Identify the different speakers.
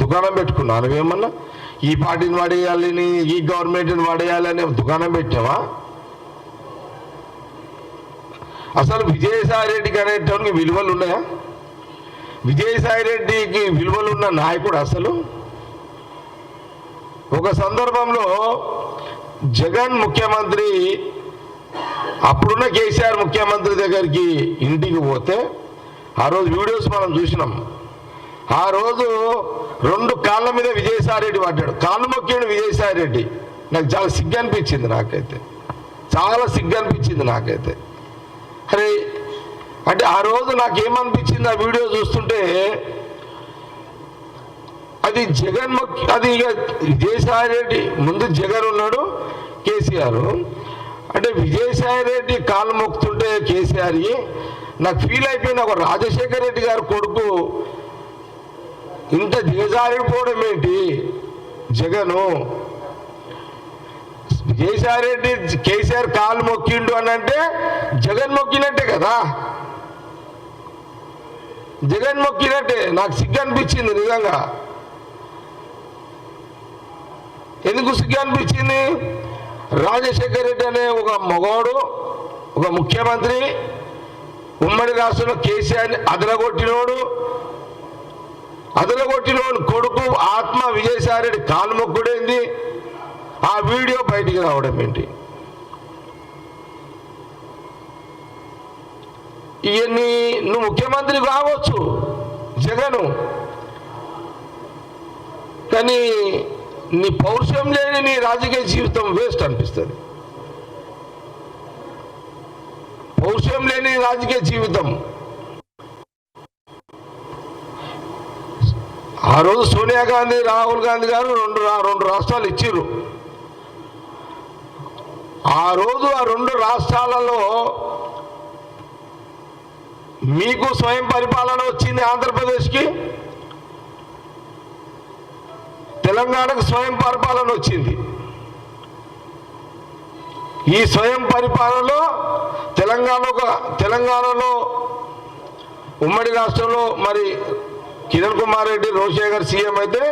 Speaker 1: దుకాణం పెట్టుకున్నాను నువ్వేమన్నా ఈ పార్టీని వాడేయాలని ఈ గవర్నమెంట్ని వాడేయాలని దుకాణం పెట్టావా? అసలు విజయసాయి రెడ్డికి అనేటానికి విలువలు ఉన్నాయా? విజయసాయి రెడ్డికి విలువలు ఉన్న నాయకుడు అసలు? ఒక సందర్భంలో జగన్ ముఖ్యమంత్రి అప్పుడున్న కేసీఆర్ ముఖ్యమంత్రి దగ్గరికి ఇంటికి పోతే ఆ రోజు వీడియోస్ మనం చూసినాం. ఆ రోజు 2 కాళ్ళ మీద విజయసాయి రెడ్డి పడ్డాడు, కాళ్ళు మొక్కాడు విజయసాయి రెడ్డి. నాకు చాలా సిగ్గు అనిపించింది, నాకైతే చాలా సిగ్గు అనిపించింది నాకైతే. అరే అంటే ఆ రోజు నాకేమనిపించింది ఆ వీడియో చూస్తుంటే, అది జగన్ అది ఇక విజయసాయి రెడ్డి ముందు జగన్ ఉన్నాడు, కేసీఆర్. అంటే విజయసాయి రెడ్డి కాళ్ళు మొక్కుతుంటే కేసీఆర్ నాకు ఫీల్ అయిపోయింది, ఒక రాజశేఖర రెడ్డి గారి కొడుకు ఇంత దిగజారిపోవడం ఏంటి జగను? విజయసాయి రెడ్డి కేసీఆర్ కాళ్ళు మొక్కిండు అని అంటే జగన్ మొక్కినట్టే కదా, జగన్ మొక్కినట్టే. నాకు సిగ్గు అనిపించింది నిజంగా. ఎందుకు సిగ్గు అనిపించింది? రాజశేఖర రెడ్డి అనే ఒక మగవాడు, ఒక ముఖ్యమంత్రి, ఉమ్మడి రాష్ట్రంలో కేసీఆర్ని అదలగొట్టినోడు కొడుకు ఆత్మ విజయసాయి రెడ్డి కాలు మొక్కుడైంది. ఆ వీడియో బయటికి రావడం ఏంటి? ఇవన్నీ నువ్వు ముఖ్యమంత్రి కావచ్చు జగను, కానీ నీ పౌరుషం లేని నీ రాజకీయ జీవితం వేస్ట్ అనిపిస్తుంది. పౌరుషం లేని రాజకీయ జీవితం. ఆ రోజు సోనియా గాంధీ, రాహుల్ గాంధీ గారు రెండు రాష్ట్రాలు ఇచ్చిర్రు. ఆ రోజు ఆ 2 రాష్ట్రాలలో మీకు స్వయం పరిపాలన వచ్చింది ఆంధ్రప్రదేశ్కి, తెలంగాణకు స్వయం పరిపాలన వచ్చింది. ఈ స్వయం పరిపాలనలో తెలంగాణలో ఉమ్మడి రాష్ట్రంలో మరి కిరణ్ కుమార్ రెడ్డి, రోషయ్య గారు సీఎం అయితే